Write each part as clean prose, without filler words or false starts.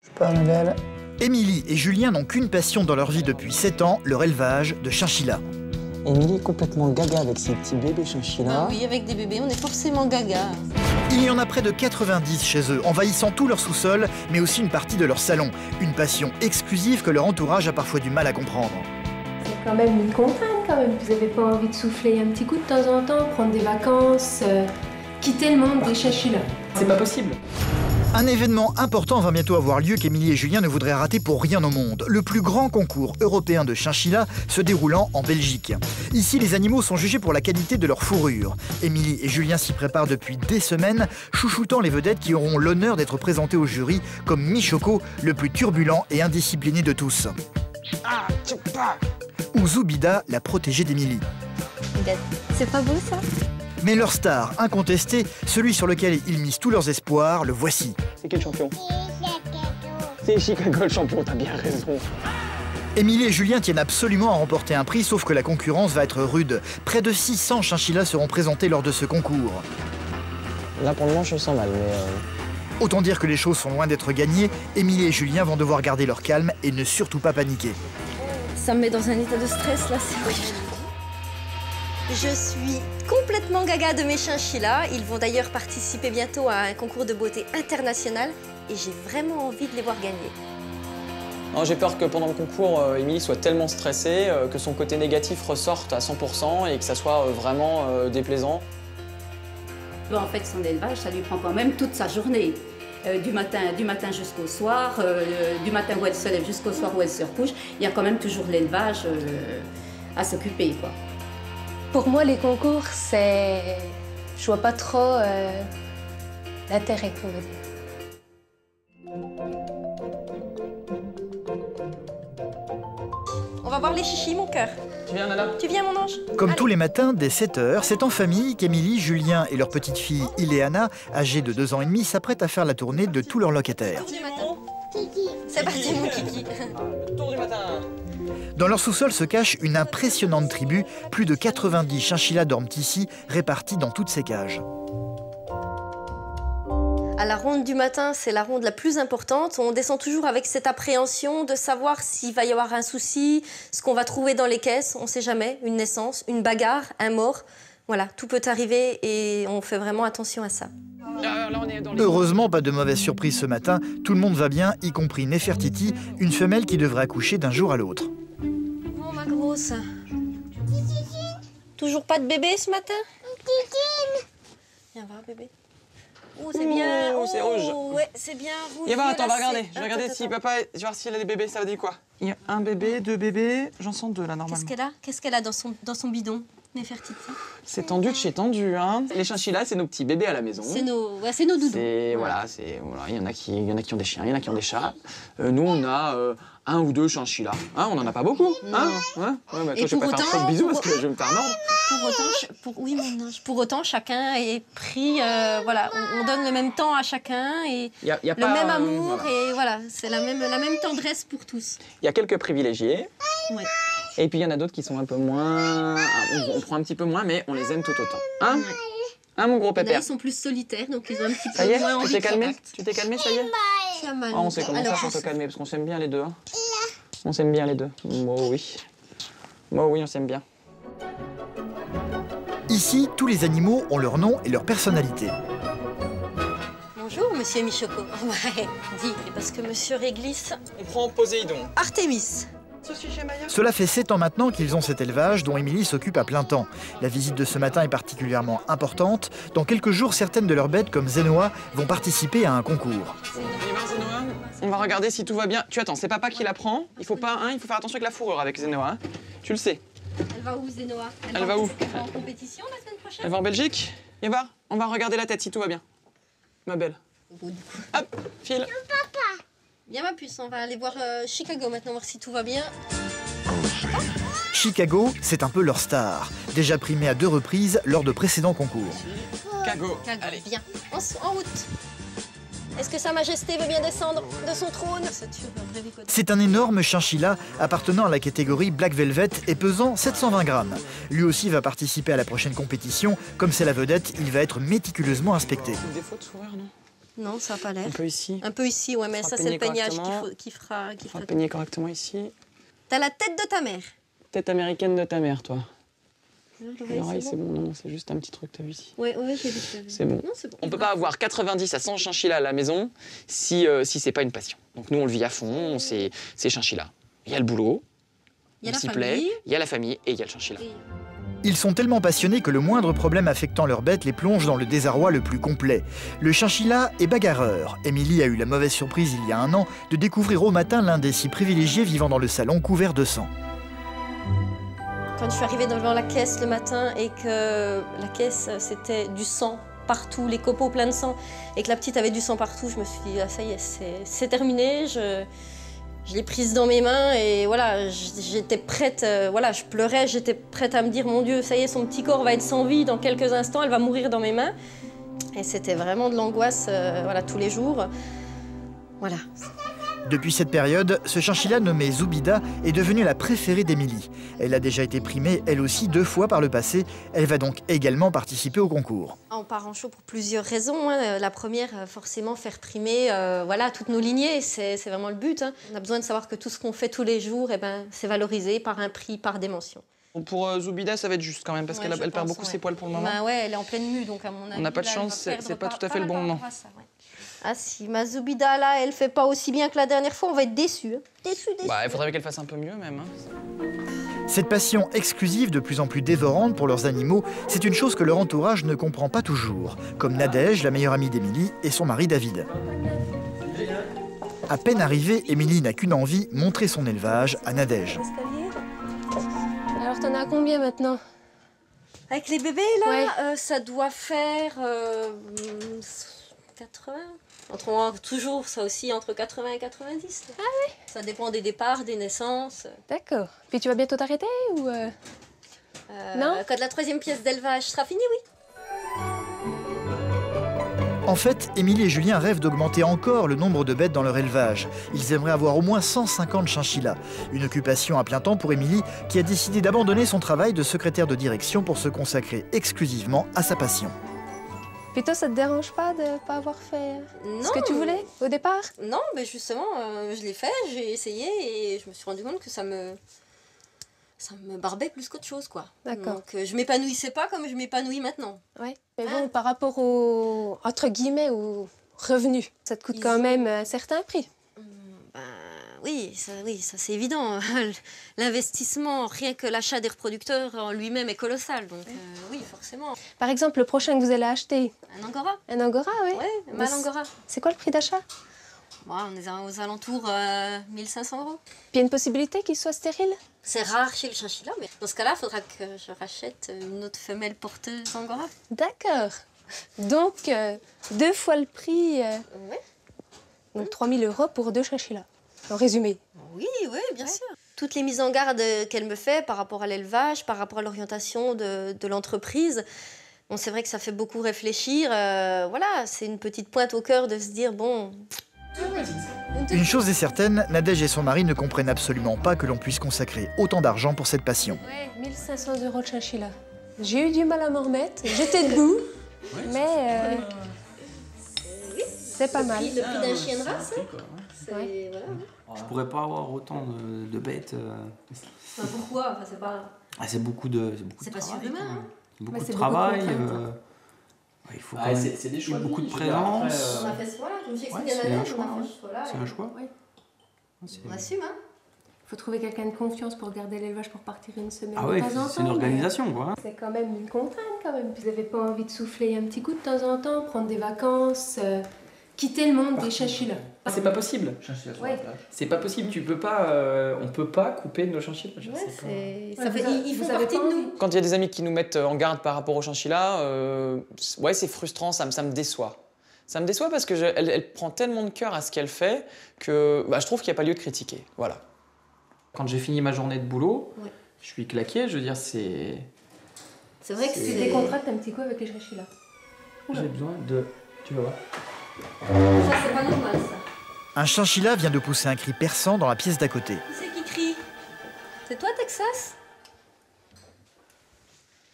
Je parle d'elle. Émilie et Julien n'ont qu'une passion dans leur vie depuis 7 ans, leur élevage de chinchillas. Émilie est complètement gaga avec ses petits bébés chinchillas. Ah oui, avec des bébés, on est forcément gaga. Il y en a près de 90 chez eux, envahissant tout leur sous-sol, mais aussi une partie de leur salon. Une passion exclusive que leur entourage a parfois du mal à comprendre. C'est quand même une contrainte quand même. Vous n'avez pas envie de souffler un petit coup de temps en temps, prendre des vacances, quitter le monde des chinchillas. C'est pas possible. Un événement important va bientôt avoir lieu qu'Émilie et Julien ne voudraient rater pour rien au monde. Le plus grand concours européen de chinchillas se déroulant en Belgique. Ici, les animaux sont jugés pour la qualité de leur fourrure. Émilie et Julien s'y préparent depuis des semaines, chouchoutant les vedettes qui auront l'honneur d'être présentées au jury, comme Michoko, le plus turbulent et indiscipliné de tous. Ou Zoubida, la protégée d'Émilie. C'est pas beau ça? Mais leur star incontesté, celui sur lequel ils misent tous leurs espoirs, le voici. C'est quel champion? C'est Chicago le champion, t'as bien raison. Émilie et Julien tiennent absolument à remporter un prix, sauf que la concurrence va être rude. Près de 600 chinchillas seront présentés lors de ce concours. Là pour le moment je me sens mal, mais... Autant dire que les choses sont loin d'être gagnées. Émilie et Julien vont devoir garder leur calme et ne surtout pas paniquer. Ça me met dans un état de stress là, c'est horrible. Je suis complètement gaga de mes chinchillas. Ils vont d'ailleurs participer bientôt à un concours de beauté international et j'ai vraiment envie de les voir gagner. J'ai peur que pendant le concours, Émilie soit tellement stressée que son côté négatif ressorte à 100% et que ça soit vraiment déplaisant. Bon, en fait, son élevage, ça lui prend quand même toute sa journée. Du matin jusqu'au soir, du matin où elle se lève jusqu'au soir où elle se recouche, il y a quand même toujours l'élevage à s'occuper, quoi. Pour moi, les concours, c'est... Je vois pas trop l'intérêt, on va dire. On va voir les chichis, mon cœur. Tu viens, Nana? Tu viens, mon ange? Comme Allez. tous les matins, dès 7 h, c'est en famille qu'Émilie, Julien et leur petite fille Ileana, âgée de 2 ans et demi, s'apprêtent à faire la tournée de tous leurs locataires. Du matin. C'est parti, mon kiki. Le tour du matin. Dans leur sous-sol se cache une impressionnante tribu. Plus de 90 chinchillas dorment ici, répartis dans toutes ces cages. À la ronde du matin, c'est la ronde la plus importante. On descend toujours avec cette appréhension de savoir s'il va y avoir un souci, ce qu'on va trouver dans les caisses. On ne sait jamais, une naissance, une bagarre, un mort. Voilà, tout peut arriver et on fait vraiment attention à ça. Là, on est dans les... Heureusement, pas de mauvaise surprise ce matin. Tout le monde va bien, y compris Nefertiti, une femelle qui devrait accoucher d'un jour à l'autre. Oh, ma grosse. Toujours pas de bébé ce matin? Viens voir, bébé. Oh, c'est bien. Oh, c'est rouge. Ouais, c'est bien rouge. Attends, on va violacé. regarder. Je vais regarder si papa... Je vais voir si elle a des bébés, ça veut dire quoi? Il y a un bébé, 2 bébés, j'en sens 2 là, normalement. Qu'est-ce qu'elle a dans son bidon, Nefertiti? C'est tendu de chez tendu, hein. Les chinchillas, c'est nos petits bébés à la maison. C'est nos doudous. Voilà, il y en a qui ont des chiens, il y en a qui ont des chats. Nous, on a 1 ou 2 chinchillas. Hein, on n'en a pas beaucoup. Hein, ouais, mais toi, je vais pas faire trop de bisous parce que je vais me faire mordre. Oui, mon ange. Pour autant, chacun est pris. Voilà, on donne le même temps à chacun et Y a le pas, même amour voilà. et voilà, c'est la même tendresse pour tous. Il y a quelques privilégiés. Ouais. Et puis il y en a d'autres qui sont un peu moins. On prend un petit peu moins, mais on les aime tout autant. Hein? Ouais. Hein, mon gros Il y en a, pépère? ils sont plus solitaires, donc ils ont un petit Ça y est, peu moins tu envie t'es de calmé? contact. Tu t'es calmé, ça y est? Ça va, On sait comment alors, faire pour te calmer, parce qu'on s'aime bien les deux. Hein. On s'aime bien les deux. Oh oui. Oh oui, on s'aime bien. Ici, tous les animaux ont leur nom et leur personnalité. Bonjour, monsieur Michoko. Ouais, dis, parce que monsieur Réglisse... On prend Poséidon. Artémis. Cela fait 7 ans maintenant qu'ils ont cet élevage dont Émilie s'occupe à plein temps. La visite de ce matin est particulièrement importante. Dans quelques jours, certaines de leurs bêtes, comme Zenoa, vont participer à un concours. On y va, Zenoa? On va regarder si tout va bien. Tu attends, c'est papa qui la prend. Il faut pas, hein, il faut faire attention avec la fourrure avec Zenoa. Hein. Tu le sais. Elle va où, Zenoa? Elle va où? Elle va en compétition la semaine prochaine? Elle va en Belgique? Viens voir, on va regarder la tête si tout va bien. Ma belle. Hop, file. Bien ma puce, on va aller voir Chicago maintenant, voir si tout va bien. Chicago, c'est un peu leur star, déjà primée à 2 reprises lors de précédents concours. Chicago. Chicago, Allez. viens, en route. Est-ce que Sa Majesté veut bien descendre de son trône? C'est un énorme chinchilla appartenant à la catégorie Black Velvet et pesant 720 grammes. Lui aussi va participer à la prochaine compétition. Comme c'est la vedette, il va être méticuleusement inspecté. Des défauts de fourrure, non? Non, ça n'a pas l'air. Un peu ici. Un peu ici, ouais, mais ça, c'est le peignage qui fera... peigner correctement ici. T'as la tête de ta mère. Tête américaine de ta mère, toi. L'oreille, c'est bon, non, c'est juste un petit truc, t'as vu ici. Ouais, j'ai vu ça. C'est bon. Non, c'est bon. On peut pas avoir 90 à 100 chinchillas à la maison si c'est pas une passion. Donc nous, on le vit à fond, c'est chinchillas. Il y a le boulot, il y a on s'y plaît, il y a la famille et il y a le chinchilla. Ils sont tellement passionnés que le moindre problème affectant leur bête les plonge dans le désarroi le plus complet. Le chinchilla est bagarreur. Émilie a eu la mauvaise surprise il y a un an de découvrir au matin l'un des 6 privilégiés vivant dans le salon couvert de sang. Quand je suis arrivée devant la caisse le matin et que la caisse, c'était du sang partout, les copeaux pleins de sang, et que la petite avait du sang partout, je me suis dit, ah, ça y est, c'est terminé. Je l'ai prise dans mes mains et voilà, j'étais prête, voilà, je pleurais, j'étais prête à me dire, mon Dieu, ça y est, son petit corps va être sans vie dans quelques instants, elle va mourir dans mes mains. Et c'était vraiment de l'angoisse, voilà, tous les jours. Voilà. Depuis cette période, ce chinchilla nommé Zoubida est devenu la préférée d'Émilie. Elle a déjà été primée, elle aussi, 2 fois par le passé. Elle va donc également participer au concours. On part en show pour plusieurs raisons. Hein. La première, forcément, faire primer voilà, toutes nos lignées. C'est vraiment le but. Hein. On a besoin de savoir que tout ce qu'on fait tous les jours, eh ben, c'est valorisé par un prix, par des mentions. Pour Zoubida, ça va être juste quand même, parce qu'elle perd beaucoup ses poils pour le moment. Bah ouais, elle est en pleine mue, donc à mon avis... On n'a pas de chance, c'est pas tout à fait le bon moment. Ah si, ma Zoubida, là, elle fait pas aussi bien que la dernière fois, on va être déçus. Hein. Déçus. Bah, il faudrait qu'elle fasse un peu mieux, même. Hein. Cette passion exclusive, de plus en plus dévorante pour leurs animaux, c'est une chose que leur entourage ne comprend pas toujours, comme Nadège, la meilleure amie d'Émilie, et son mari David. À peine arrivée, Émilie n'a qu'une envie, montrer son élevage à Nadège. Alors, t'en as combien maintenant? Avec les bébés, là, ouais. Ça doit faire 80. Toujours, ça aussi, entre 80 et 90. Là. Ah oui? Ça dépend des départs, des naissances. D'accord. Puis tu vas bientôt t'arrêter ou non? Quand la 3e pièce d'élevage sera finie, oui. En fait, Émilie et Julien rêvent d'augmenter encore le nombre de bêtes dans leur élevage. Ils aimeraient avoir au moins 150 chinchillas. Une occupation à plein temps pour Émilie, qui a décidé d'abandonner son travail de secrétaire de direction pour se consacrer exclusivement à sa passion. Puis toi, ça te dérange pas de ne pas avoir fait ce que tu voulais au départ? Non, mais justement, je l'ai fait, j'ai essayé et je me suis rendu compte que ça me barbait plus qu'autre chose, quoi. D'accord. Donc je m'épanouissais pas comme je m'épanouis maintenant. Ouais. Mais bon, par rapport au, entre guillemets, aux revenus, ça te coûte quand même un certain prix. Oui, ça c'est évident. L'investissement, rien que l'achat des reproducteurs en lui-même est colossal, donc oui, forcément. Par exemple, le prochain que vous allez acheter? Un angora. Un angora, oui. Oui, un mâle angora. C'est quoi le prix d'achat? Bon, on est aux alentours 1500 €. Puis il y a une possibilité qu'il soit stérile? C'est rare chez le chinchilla, mais dans ce cas-là, il faudra que je rachète une autre femelle porteuse angora. D'accord. Donc, 2 fois le prix. Ouais. Donc 3000 € pour 2 chinchillas. En résumé. Oui, bien sûr. Toutes les mises en garde qu'elle me fait par rapport à l'élevage, par rapport à l'orientation de l'entreprise, bon, c'est vrai que ça fait beaucoup réfléchir. Voilà, c'est une petite pointe au cœur de se dire, bon... Une chose est certaine, Nadège et son mari ne comprennent absolument pas que l'on puisse consacrer autant d'argent pour cette passion. Ouais, 1500 € de chinchilla. J'ai eu du mal à m'en remettre, j'étais debout, mais c'est pas mal. Le prix d'un chien de race, Ouais. voilà. Je pourrais pas avoir autant de bêtes. Pourquoi? Enfin, c'est pas... C'est beaucoup de C'est pas travail. surhumain, hein. Beaucoup de c'est travail. beaucoup de contraintes. Il faut quand même c'est des choix beaucoup de vie, je veux dire, après, présence. On a fait ce choix-là, je me suis Ouais, expliqué à c'est un Nadège, on choix, a fait ouais. ce choix-là. C'est un choix. Ouais. On assume, hein. Il faut trouver quelqu'un de confiance pour garder l'élevage pour partir une semaine Ah ouais, de temps en temps. c'est une organisation, quoi. C'est quand même une contrainte, quand même. Vous n'avez pas envie de souffler un petit coup de temps en temps, prendre des vacances, quitter le monde des chinchillas. C'est pas possible. Ouais. C'est pas possible. Tu peux pas. On peut pas couper nos chinchillas. Ils font partie de nous. Quand il y a des amis qui nous mettent en garde par rapport aux chinchillas, ouais, c'est frustrant. Ça me déçoit. Ça me déçoit parce que elle prend tellement de cœur à ce qu'elle fait que je trouve qu'il n'y a pas lieu de critiquer. Voilà. Quand j'ai fini ma journée de boulot, je suis claqué. Je veux dire, c'est. C'est vrai que Tu décontractes un petit coup avec les chinchillas. J'ai besoin de. Tu vas voir. Ça, c'est pas normal, ça. Un chinchilla vient de pousser un cri perçant dans la pièce d'à côté. Qui c'est qui crie? C'est toi, Texas?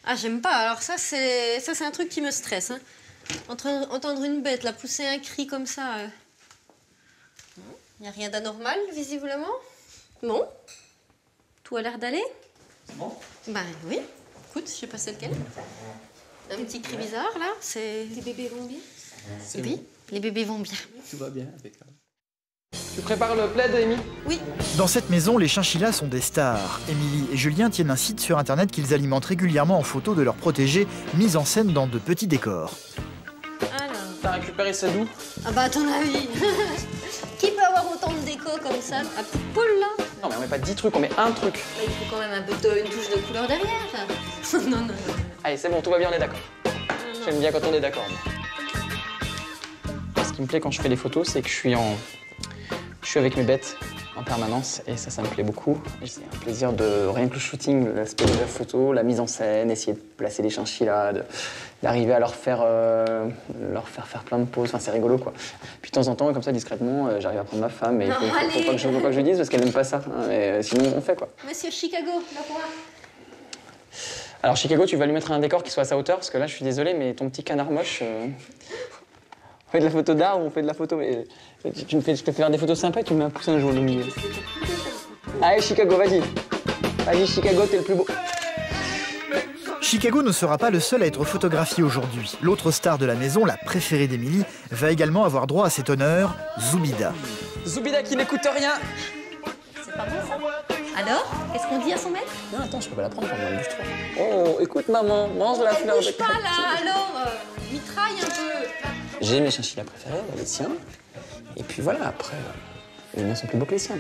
Ah, j'aime pas. Alors ça, c'est un truc qui me stresse. Hein. Entendre une bête, la pousser un cri comme ça... Il n'y a rien d'anormal, visiblement. Bon. Tout a l'air d'aller. C'est bon? Ben oui. Écoute, je sais pas c'est lequel. Un petit cri bizarre, là. C'est... Les bébés vont bien? Oui, les bébés vont bien. Tout va bien avec elle. Tu prépares le plaid, Amy? Oui. Dans cette maison, les chinchillas sont des stars. Émilie et Julien tiennent un site sur internet qu'ils alimentent régulièrement en photos de leurs protégés, mis en scène dans de petits décors. Alors... T'as récupéré ça d'où? Ah bah à ton avis. Qui peut avoir autant de déco comme ça? Un petit poule, là? Non, mais on met pas 10 trucs, on met un truc. Bah, il faut quand même un peu une touche de couleur derrière. Non, non, non. Allez, c'est bon, tout va bien, on est d'accord. J'aime bien quand on est d'accord. Ce qui me plaît quand je fais les photos, c'est que je suis avec mes bêtes en permanence et ça me plaît beaucoup. C'est un plaisir de rien que le shooting, l'aspect de la photo, la mise en scène, essayer de placer les chinchillas, d'arriver à leur faire faire plein de poses. Enfin, c'est rigolo, quoi. Puis de temps en temps, comme ça, discrètement, j'arrive à prendre ma femme et il faut pas que je dise parce qu'elle n'aime pas ça. Hein, mais sinon, on fait, quoi. Monsieur Chicago, là pour moi. Alors, Chicago, tu vas lui mettre un décor qui soit à sa hauteur parce que là, je suis désolé, mais ton petit canard moche... On fait de la photo d'art ou on fait de la photo... Mais je te fais faire des photos sympas et tu me mets un poussin jaune au milieu. Allez, Chicago, vas-y. Vas-y, Chicago, t'es le plus beau. Chicago ne sera pas le seul à être photographié aujourd'hui. L'autre star de la maison, la préférée d'Émilie, va également avoir droit à cet honneur, Zoubida. Zoubida qui n'écoute rien. C'est pas bon, ça? Alors, qu'est-ce qu'on dit à son maître? Non, attends, je peux pas la prendre pour moi, bouge-toi. Oh, écoute, maman, mange la fleur de... Bouge pas, là, alors mitraille un peu. J'ai mes chinchillas préférés, les siens. Et puis voilà, après, les miens sont plus beaux que les siens.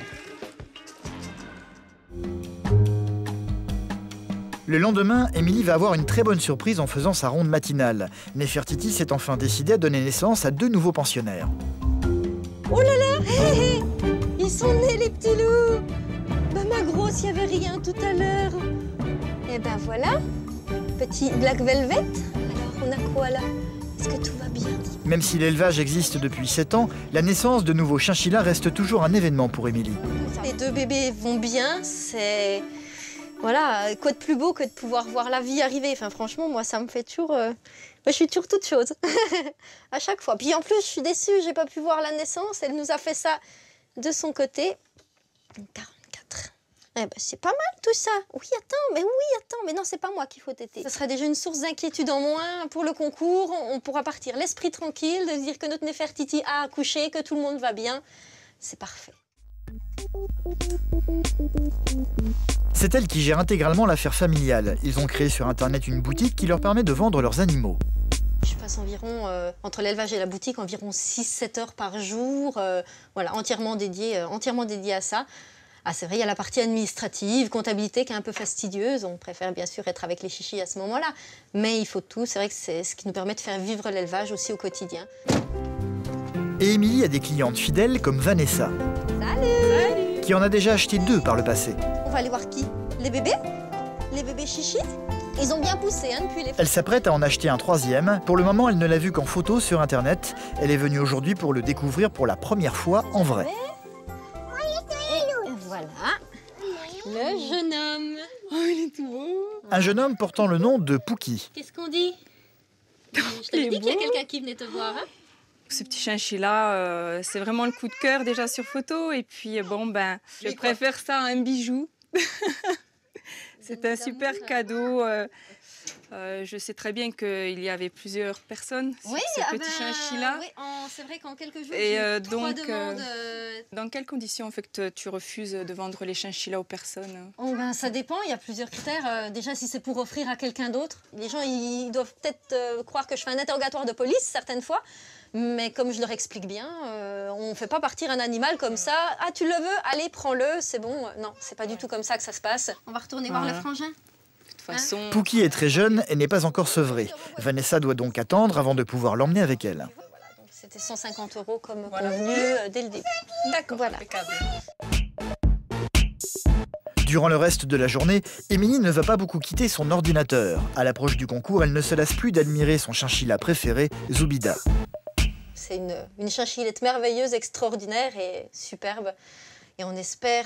Le lendemain, Émilie va avoir une très bonne surprise en faisant sa ronde matinale. Néfertiti s'est enfin décidée à donner naissance à 2 nouveaux pensionnaires. Oh là là, hé, hé. Ils sont nés, les petits loups. Bah ma grosse, il n'y avait rien tout à l'heure. Et ben voilà, petit Black Velvet. Alors, on a quoi là? Est-ce que tout va bien? Même si l'élevage existe depuis 7 ans, la naissance de nouveaux chinchillas reste toujours un événement pour Émilie. Les 2 bébés vont bien, c'est... Voilà, quoi de plus beau que de pouvoir voir la vie arriver. Enfin, franchement, moi, ça me fait toujours... Moi, je suis toujours toute chose, à chaque fois. Puis en plus, je suis déçue, j'ai pas pu voir la naissance. Elle nous a fait ça de son côté. 44. Eh ben, c'est pas mal tout ça. Oui, attends, mais non, c'est pas moi qu'il faut téter. Ça sera déjà une source d'inquiétude en moins pour le concours. On pourra partir l'esprit tranquille, de dire que notre Néfertiti a accouché, que tout le monde va bien. C'est parfait. C'est elle qui gère intégralement l'affaire familiale. Ils ont créé sur Internet une boutique qui leur permet de vendre leurs animaux. Je passe environ, entre l'élevage et la boutique, environ 6-7 heures par jour, voilà, entièrement dédié à ça. Ah, c'est vrai, il y a la partie administrative, comptabilité qui est un peu fastidieuse. On préfère bien sûr être avec les chichis à ce moment-là. Mais il faut tout. C'est vrai que c'est ce qui nous permet de faire vivre l'élevage aussi au quotidien. Et Émilie a des clientes fidèles comme Vanessa. Salut! Qui en a déjà acheté 2 par le passé. On va aller voir qui? Les bébés? Les bébés chichis? Ils ont bien poussé hein, depuis les... Elle s'apprête à en acheter un 3e. Pour le moment, elle ne l'a vu qu'en photo sur Internet. Elle est venue aujourd'hui pour le découvrir pour la première fois en vrai. Et voilà, le jeune homme. Oh, il est tout beau. Un jeune homme portant le nom de Pouki. Qu'est-ce qu'on dit? Je t'avais dit qu'il y a quelqu'un qui venait te voir. Hein? Ce petit chinchilla, c'est vraiment le coup de cœur déjà sur photo. Et puis, bon, ben, je préfère ça à un bijou. C'est un super cadeau. Je sais très bien qu'il y avait plusieurs personnes sur ce petit chinchilla. Oui, c'est vrai qu'en quelques jours, et j'ai eu 3 donc, demandes. Dans quelles conditions en fait, tu refuses de vendre les chinchillas aux personnes? Oh, ben, ça dépend, il y a plusieurs critères. Déjà, si c'est pour offrir à quelqu'un d'autre. Les gens ils doivent peut-être croire que je fais un interrogatoire de police, certaines fois. Mais comme je leur explique bien, on ne fait pas partir un animal comme ça. Ah, tu le veux? Allez, prends-le, c'est bon. Non, c'est pas du tout comme ça que ça se passe. On va retourner voir le frangin. De toute façon... Pouki est très jeune et n'est pas encore sevrée. Vanessa doit donc attendre avant de pouvoir l'emmener avec elle. C'était 150 € comme convenu dès le début. D'accord, voilà. Durant le reste de la journée, Émilie ne va pas beaucoup quitter son ordinateur. À l'approche du concours, elle ne se lasse plus d'admirer son chinchilla préféré, Zoubida. C'est une chinchillette merveilleuse, extraordinaire et superbe, Et on espère,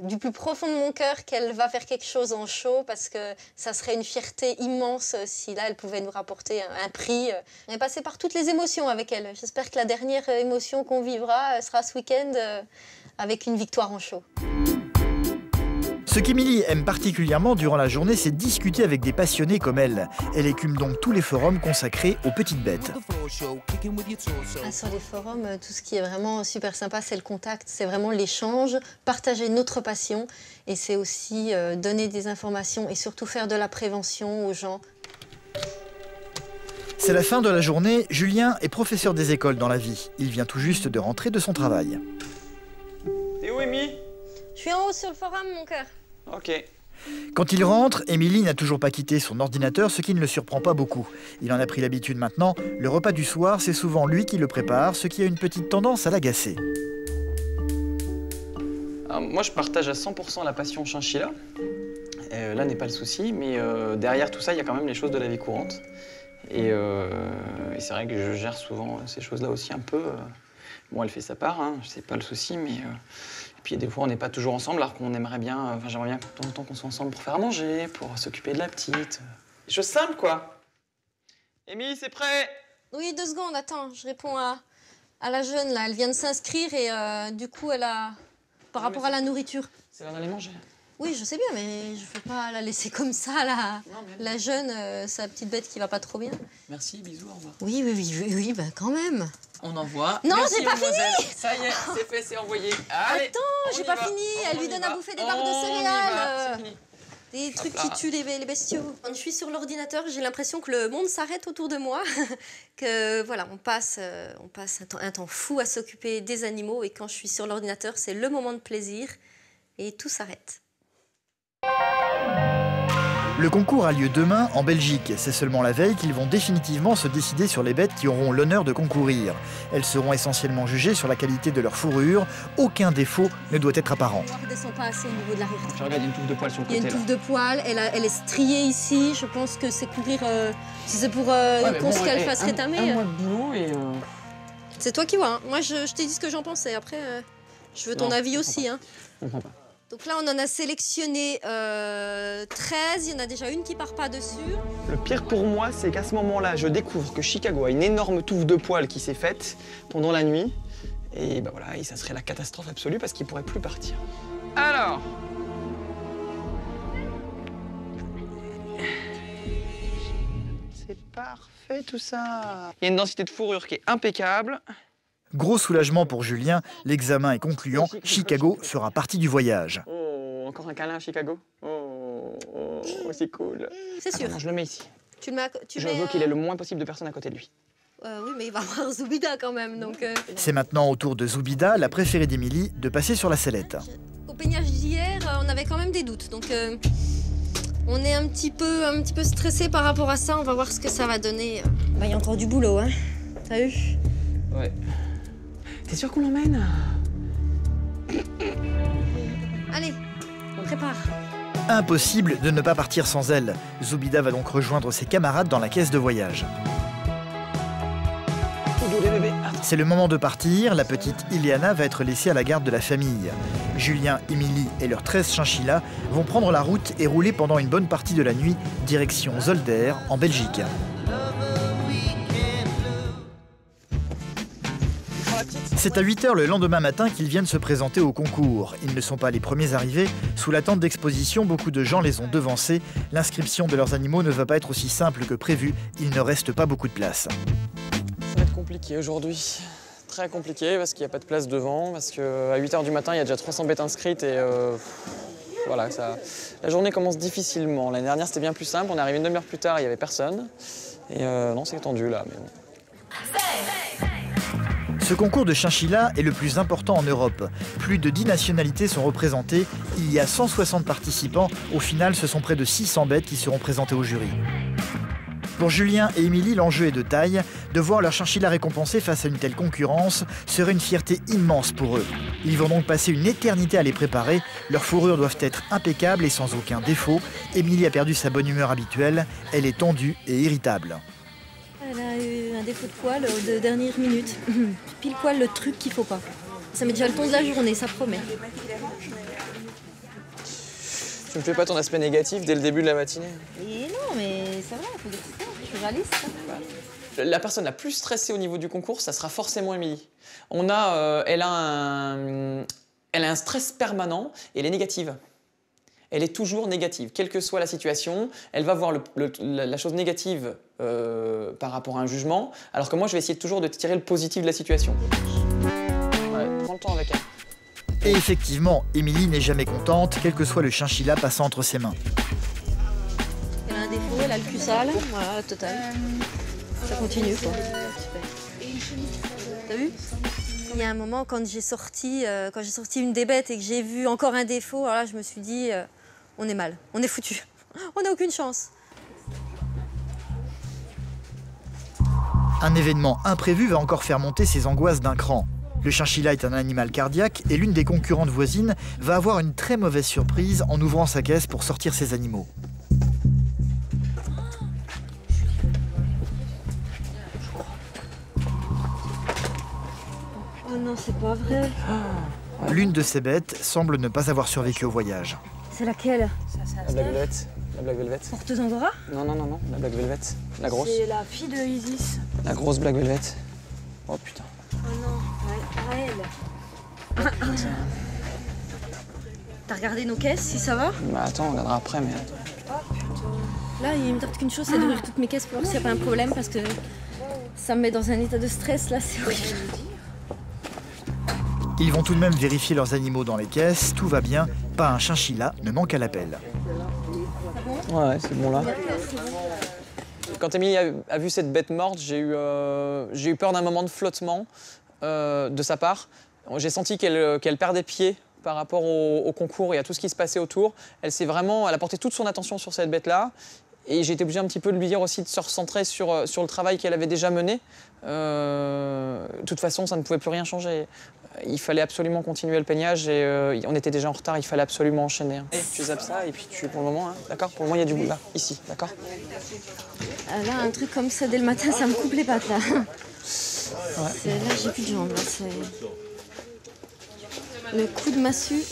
du plus profond de mon cœur, qu'elle va faire quelque chose en show parce que ça serait une fierté immense si là, elle pouvait nous rapporter un prix. On est passé par toutes les émotions avec elle. J'espère que la dernière émotion qu'on vivra sera ce week-end avec une victoire en show. Ce qu'Émilie aime particulièrement durant la journée, c'est discuter avec des passionnés comme elle. Elle écume donc tous les forums consacrés aux petites bêtes. Sur les forums, tout ce qui est vraiment super sympa, c'est le contact, c'est vraiment l'échange, partager notre passion et c'est aussi donner des informations et surtout faire de la prévention aux gens. C'est la fin de la journée. Julien est professeur des écoles dans la vie. Il vient tout juste de rentrer de son travail. T'es où, Amy? Je suis en haut sur le forum, mon cœur. Ok. Quand il rentre, Émilie n'a toujours pas quitté son ordinateur, ce qui ne le surprend pas beaucoup. Il en a pris l'habitude maintenant. Le repas du soir, c'est souvent lui qui le prépare, ce qui a une petite tendance à l'agacer. Moi, je partage à 100% la passion chinchilla. Là n'est pas le souci, mais derrière tout ça, il y a quand même les choses de la vie courante. Et c'est vrai que je gère souvent ces choses-là aussi un peu. Bon, elle fait sa part, hein, c'est pas le souci, mais... Et puis des fois, on n'est pas toujours ensemble, alors qu'on aimerait bien... Enfin, j'aimerais bien de temps en temps qu'on soit ensemble pour faire à manger, pour s'occuper de la petite. Des choses simples, quoi. Amy, c'est prêt? Oui, 2 secondes, attends, je réponds à la jeune, là. Elle vient de s'inscrire et du coup, elle a... Par rapport à la nourriture. C'est l'heure d'aller manger. Oui, je sais bien, mais je ne peux pas la laisser comme ça, là. La jeune, sa petite bête qui va pas trop bien. Merci, bisous, au revoir. Oui, bah quand même. On envoie. Non, j'ai pas fini. Ça y est, c'est fait, c'est envoyé. Allez, attends, j'ai pas fini. Elle lui donne à bouffer des barres de céréales. Des trucs qui tuent les bestiaux. Quand je suis sur l'ordinateur, j'ai l'impression que le monde s'arrête autour de moi. Que voilà, on passe un temps fou à s'occuper des animaux. Et quand je suis sur l'ordinateur, c'est le moment de plaisir. Et tout s'arrête. Le concours a lieu demain en Belgique. C'est seulement la veille qu'ils vont définitivement se décider sur les bêtes qui auront l'honneur de concourir. Elles seront essentiellement jugées sur la qualité de leur fourrure. Aucun défaut ne doit être apparent. On ne redescend pas assez au niveau de l'arrière. Tu regardes, il y a une touffe de poils sur le côté. Il y a une touffe de poils, elle est striée ici. Je pense que c'est couvrir... si c'est pour qu'elle fasse rétamer. Un mois de boulot et... C'est toi qui vois. Hein. Moi, je t'ai dit ce que j'en pensais. Après, je veux ton avis aussi. Hein. Je comprends pas. Donc là, on en a sélectionné 13. Il y en a déjà une qui part pas dessus. Le pire pour moi, c'est qu'à ce moment-là, je découvre que Chicago a une énorme touffe de poils qui s'est faite pendant la nuit. Et bah voilà, et ça serait la catastrophe absolue parce qu'il pourrait plus partir. Alors... C'est parfait tout ça. Il y a une densité de fourrure qui est impeccable. Gros soulagement pour Julien, l'examen est concluant, Chicago fera partie du voyage. Oh, encore un câlin à Chicago. Oh, c'est cool. C'est sûr. Attends, je le mets ici. Tu le mets je veux qu'il ait le moins possible de personnes à côté de lui. Oui, mais il va avoir Zoubida quand même, donc... C'est maintenant au tour de Zoubida, la préférée d'Émilie, de passer sur la sellette. Au peignage d'hier, on avait quand même des doutes, donc on est un petit peu stressé par rapport à ça. On va voir ce que ça va donner. Bah, il y a encore du boulot, hein. T'as vu? Ouais. T'es sûr qu'on l'emmène? Allez, on prépare. Impossible de ne pas partir sans elle. Zoubida va donc rejoindre ses camarades dans la caisse de voyage. C'est le moment de partir. La petite Ileana va être laissée à la garde de la famille. Julien, Émilie et leurs 13 chinchillas vont prendre la route et rouler pendant une bonne partie de la nuit, direction Zolder, en Belgique. C'est à 8 h le lendemain matin qu'ils viennent se présenter au concours. Ils ne sont pas les premiers arrivés. Sous l'attente d'exposition, beaucoup de gens les ont devancés. L'inscription de leurs animaux ne va pas être aussi simple que prévu. Il ne reste pas beaucoup de place. Ça va être compliqué aujourd'hui. Très compliqué parce qu'il n'y a pas de place devant. Parce qu'à 8 h du matin, il y a déjà 300 bêtes inscrites et voilà, la journée commence difficilement. L'année dernière, c'était bien plus simple. On est arrivé une demi-heure plus tard, il n'y avait personne. Et non, c'est tendu là. Mais bon. Ce concours de chinchilla est le plus important en Europe. Plus de 10 nationalités sont représentées. Il y a 160 participants. Au final, ce sont près de 600 bêtes qui seront présentées au jury. Pour Julien et Émilie, l'enjeu est de taille. De voir leur chinchilla récompensé face à une telle concurrence serait une fierté immense pour eux. Ils vont donc passer une éternité à les préparer. Leurs fourrures doivent être impeccables et sans aucun défaut. Émilie a perdu sa bonne humeur habituelle. Elle est tendue et irritable. Elle a eu un défaut de poil de dernière minute. Pile poil le truc qu'il faut pas. Ça met déjà le ton de la journée, ça promet. Tu me fais pas ton aspect négatif dès le début de la matinée? Et non, mais c'est vrai, il faut dire ça. Je suis réaliste. La personne la plus stressée au niveau du concours, ça sera forcément Émilie. Elle a un stress permanent et elle est négative. Elle est toujours négative, quelle que soit la situation. Elle va voir la chose négative par rapport à un jugement, alors que moi, je vais essayer toujours de tirer le positif de la situation. Ouais, prends le temps avec elle. Et effectivement, Émilie n'est jamais contente, quel que soit le chinchilla passant entre ses mains. Elle a un défaut, elle a le cul sale, voilà, total. Ça continue, quoi. T'as vu? Il y a un moment, quand j'ai sorti une des bêtes et que j'ai vu encore un défaut, alors là, je me suis dit, on est mal, on est foutu, on n'a aucune chance. Un événement imprévu va encore faire monter ses angoisses d'un cran. Le chinchilla est un animal cardiaque et l'une des concurrentes voisines va avoir une très mauvaise surprise en ouvrant sa caisse pour sortir ses animaux. Oh non, c'est pas vrai. L'une de ces bêtes semble ne pas avoir survécu au voyage. C'est laquelle? La Black Velvet. La Black Velvet. Porteuse Angora? Non, la Black Velvet. La grosse. C'est la fille de Isis. La grosse Black Velvet. Oh putain. Oh non, à elle. T'as regardé nos caisses, si ça va? Bah attends, on regardera après, mais... Là, il me tarde qu'une chose, c'est d'ouvrir toutes mes caisses pour voir s'il n'y a pas un problème, parce que ça me met dans un état de stress, là, c'est horrible. Ils vont tout de même vérifier leurs animaux dans les caisses, tout va bien, pas un chinchilla ne manque à l'appel. Ouais, c'est bon là. Quand Émilie a vu cette bête morte, j'ai eu peur d'un moment de flottement de sa part. J'ai senti qu'elle perdait pied par rapport au concours et à tout ce qui se passait autour. Elle a porté toute son attention sur cette bête-là. Et j'ai été obligé un petit peu de lui dire aussi de se recentrer sur le travail qu'elle avait déjà mené. De toute façon, ça ne pouvait plus rien changer. Il fallait absolument continuer le peignage et on était déjà en retard, il fallait absolument enchaîner. Et tu zappes ça et puis pour le moment, hein, d'accord? Pour le moment, il y a du bout là, ici, d'accord? Là, un truc comme ça dès le matin, ça me coupe les pattes, là. Ouais. Là, j'ai plus de jambes, là. Le coup de massue.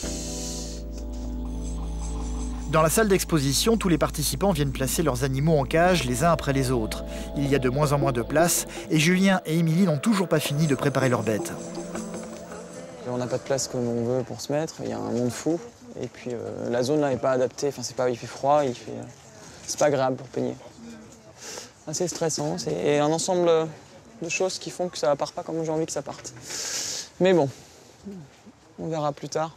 Dans la salle d'exposition, tous les participants viennent placer leurs animaux en cage les uns après les autres. Il y a de moins en moins de place et Julien et Émilie n'ont toujours pas fini de préparer leurs bêtes. On n'a pas de place comme on veut pour se mettre, il y a un monde fou. Et puis la zone là n'est pas adaptée, il fait froid, c'est pas agréable pour peigner. C'est stressant, c'est un ensemble de choses qui font que ça part pas comme j'ai envie que ça parte. Mais bon, on verra plus tard.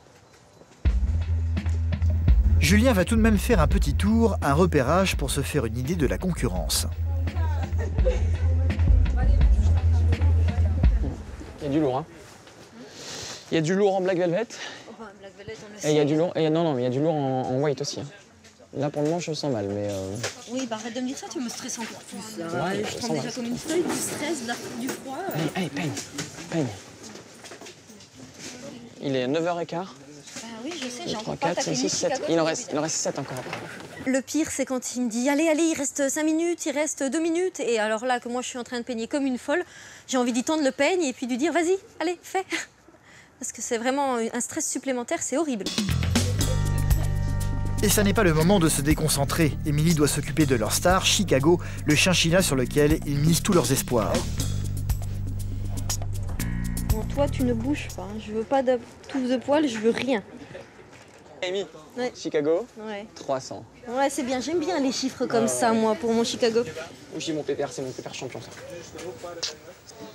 Julien va tout de même faire un petit tour, un repérage pour se faire une idée de la concurrence. Il y a du lourd, hein. Il y a du lourd en Black Velvet. Et il y a du lourd, mais il y a du lourd en white aussi. Hein. Là, pour le moment, je me sens mal, mais... Oui, bah arrête de me dire ça, tu me stresses encore plus. Là. Ouais, je prends déjà comme une feuille, du stress, du froid. Allez, peigne. Il est 9h15. Bah oui, je sais, j'ai encore 3, pas 4, 5, 6, 7. Il en reste 7 encore. Le pire, c'est quand il me dit « Allez, il reste 5 minutes, il reste 2 minutes. » Et alors là, que moi, je suis en train de peigner comme une folle, j'ai envie d'y tendre le peigne et puis de lui dire « Vas-y, allez, fais !» Parce que c'est vraiment un stress supplémentaire, c'est horrible. Et ça n'est pas le moment de se déconcentrer. Émilie doit s'occuper de leur star, Chicago, le chinchilla sur lequel ils misent tous leurs espoirs. Bon, toi, tu ne bouges pas. Hein. Je veux pas de touffe de poils, je veux rien. Amy, ouais. Chicago, ouais. 300. Ouais, c'est bien. J'aime bien les chiffres comme ça, moi, pour mon Chicago. Ou j'ai mon pépère, c'est mon pépère champion, ça.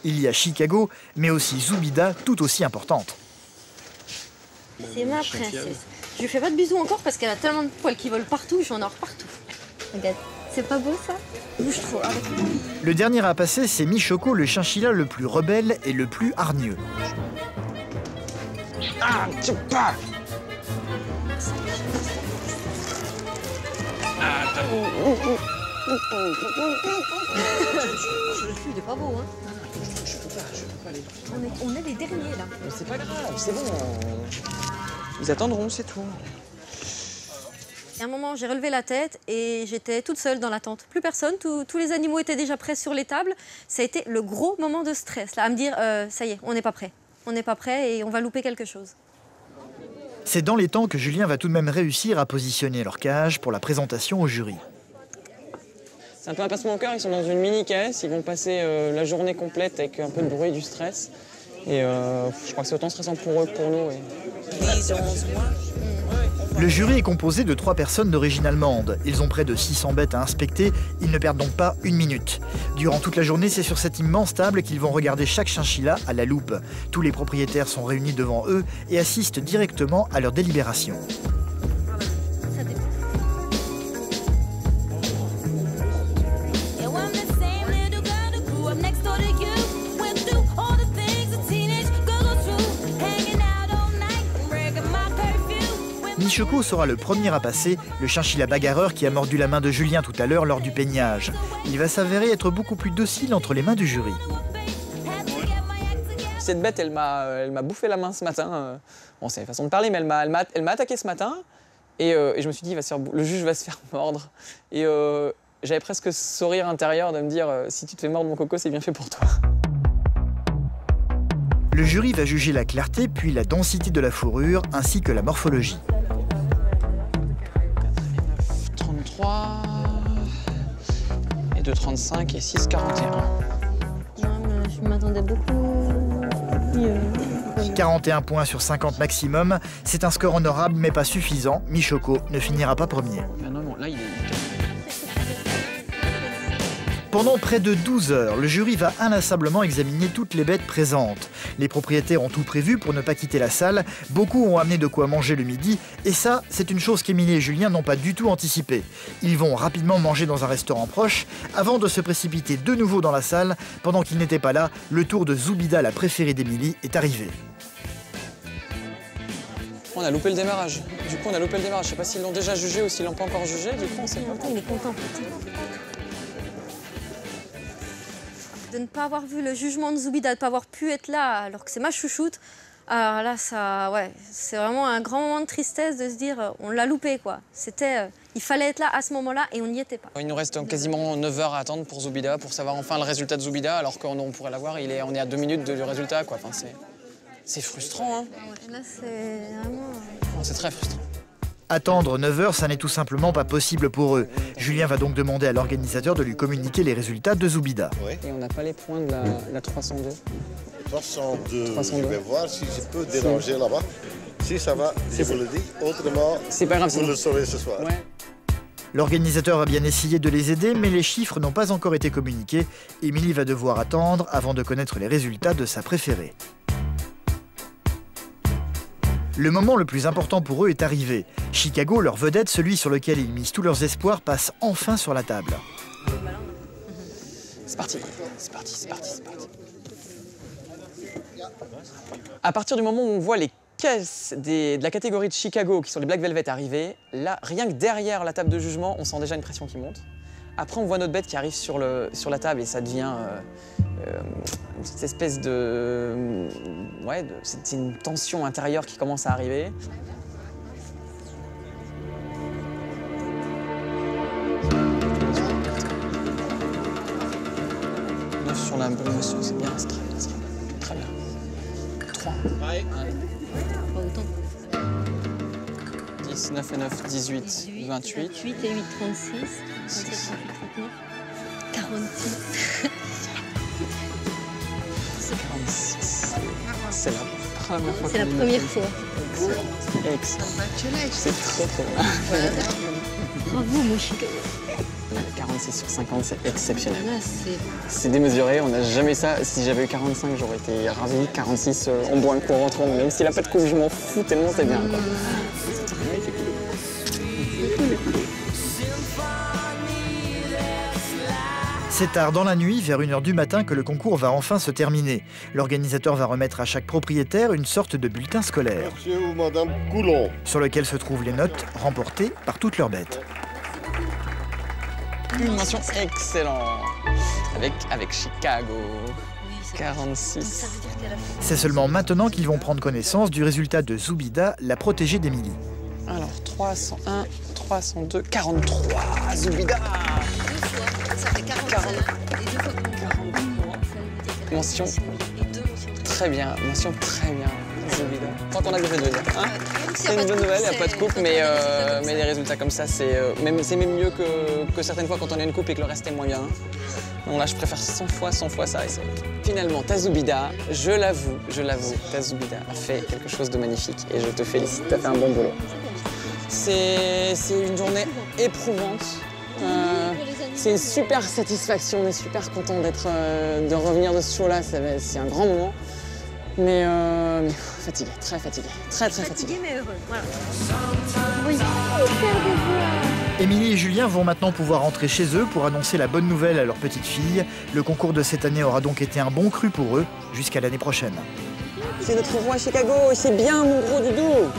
Il y a Chicago, mais aussi Zoubida, tout aussi importante. C'est ma princesse. Je lui fais pas de bisous encore parce qu'elle a tellement de poils qui volent partout, j'en ai partout. Regarde, c'est pas beau ça? Bouge trop. Le dernier à passer, c'est Michoko, le chinchilla le plus rebelle et le plus hargneux. Ah, tu pas. Il est pas beau, hein? On est les derniers là. Mais c'est pas grave, c'est bon. Ils attendront, c'est tout. À un moment, j'ai relevé la tête et j'étais toute seule dans la tente. Plus personne, tous les animaux étaient déjà prêts sur les tables. Ça a été le gros moment de stress, là, à me dire, ça y est, on n'est pas prêt. on n'est pas prêt et on va louper quelque chose. C'est dans les temps que Julien va tout de même réussir à positionner leur cage pour la présentation au jury. C'est un peu un pincement au cœur, ils sont dans une mini-caisse, ils vont passer la journée complète avec un peu de bruit et du stress. Et je crois que c'est autant stressant pour eux que pour nous. Le jury est composé de 3 personnes d'origine allemande. Ils ont près de 600 bêtes à inspecter, ils ne perdent donc pas une minute. Durant toute la journée, c'est sur cette immense table qu'ils vont regarder chaque chinchilla à la loupe. Tous les propriétaires sont réunis devant eux et assistent directement à leur délibération. Michoko sera le premier à passer, le chinchilla bagarreur qui a mordu la main de Julien tout à l'heure lors du peignage. Il va s'avérer être beaucoup plus docile entre les mains du jury. Cette bête, elle m'a bouffé la main ce matin. Bon, c'est une façon de parler, mais elle m'a attaqué ce matin. Et je me suis dit, le juge va se faire mordre. Et j'avais presque ce sourire intérieur de me dire, si tu te fais mordre mon coco, c'est bien fait pour toi. Le jury va juger la clarté, puis la densité de la fourrure, ainsi que la morphologie. 33 et 2,35 et 6,41. Je m'attendais beaucoup mieux. 41 points sur 50 maximum, c'est un score honorable mais pas suffisant. Michoko ne finira pas premier. Non, là, il est... Pendant près de 12 heures, le jury va inlassablement examiner toutes les bêtes présentes. Les propriétaires ont tout prévu pour ne pas quitter la salle. Beaucoup ont amené de quoi manger le midi. Et ça, c'est une chose qu'Émilie et Julien n'ont pas du tout anticipée. Ils vont rapidement manger dans un restaurant proche avant de se précipiter de nouveau dans la salle. Pendant qu'ils n'étaient pas là, le tour de Zoubida, la préférée d'Émilie, est arrivé. On a loupé le démarrage. Du coup, on a loupé le démarrage. Je sais pas s'ils l'ont déjà jugé ou s'ils l'ont pas encore jugé. Du coup, on sait pas. Il est content. De ne pas avoir vu le jugement de Zoubida, de ne pas avoir pu être là alors que c'est ma chouchoute, alors là, c'est vraiment un grand moment de tristesse de se dire on l'a loupé, quoi. Il fallait être là à ce moment-là et on n'y était pas. Il nous reste quasiment 9 heures à attendre pour Zoubida, pour savoir enfin le résultat de Zoubida, alors qu'on pourrait l'avoir, on est à 2 minutes du résultat, quoi. Enfin, c'est frustrant, hein. Là, c'est vraiment... C'est très frustrant. Attendre 9 heures, ça n'est tout simplement pas possible pour eux. Julien va donc demander à l'organisateur de lui communiquer les résultats de Zoubida. Oui. Et on n'a pas les points de la 302. 302, je vais voir si je peux déranger là-bas. Si ça va, je vous le dis. Autrement, c'est pas grave, vous le saurez ce soir. Ouais. L'organisateur a bien essayé de les aider, mais les chiffres n'ont pas encore été communiqués. Émilie va devoir attendre avant de connaître les résultats de sa préférée. Le moment le plus important pour eux est arrivé. Chicago, leur vedette, celui sur lequel ils misent tous leurs espoirs, passe enfin sur la table. C'est parti. À partir du moment où on voit les caisses de la catégorie de Chicago, qui sont les Black Velvet, arriver, là, rien que derrière la table de jugement, on sent déjà une pression qui monte. Après, on voit notre bête qui arrive sur la table et ça devient une espèce de... c'est une tension intérieure qui commence à arriver. Sur la bonne monsieur, c'est bien, c'est très bien. Très bien. 3. Ouais. 10, 9 et 9, 18, 28. 28 et 8, 36. 27, 38, 39. 46. 46. C'est la première fois. C'est la première fois. C'est trop bien. Bravo, mon Chicago. 46 sur 50, c'est exceptionnel. C'est démesuré, on n'a jamais eu ça. Si j'avais eu 45, j'aurais été ravi. 46, on boit un coup en rentrant. Même s'il n'a pas de coupe, je m'en fous tellement c'est bien. Quoi. C'est tard dans la nuit, vers 1h du matin, que le concours va enfin se terminer. L'organisateur va remettre à chaque propriétaire une sorte de bulletin scolaire. Monsieur ou Madame Coulon. Sur lequel se trouvent les notes remportées par toutes leurs bêtes. Une mention excellente avec Chicago. 46. C'est seulement maintenant qu'ils vont prendre connaissance du résultat de Zoubida, la protégée d'Émilie. Alors, 301, 302, 43, Zoubida. Ça fait 41 et 2 fois 43. Mention très bien, mention très bien. Zubida. Tant qu'on a que je vais te dire. Hein, c'est une bonne nouvelle, il n'y a pas de coupe, mais des résultats comme ça, c'est même mieux que certaines fois quand on a une coupe et que le reste est moins bien. Donc là, je préfère 100 fois ça. Et finalement, ta Zubida, je l'avoue, ta Zubida a fait quelque chose de magnifique et je te félicite, tu as fait un bon boulot. C'est une journée éprouvante. C'est une super satisfaction, on est super content de revenir de ce show-là, c'est un grand moment. Mais fatigué, très fatigué, très fatigué. Mais heureux, voilà. Oui, Émilie et Julien vont maintenant pouvoir rentrer chez eux pour annoncer la bonne nouvelle à leur petite fille. Le concours de cette année aura donc été un bon cru pour eux, jusqu'à l'année prochaine. C'est notre voix à Chicago, c'est bien mon gros doudou.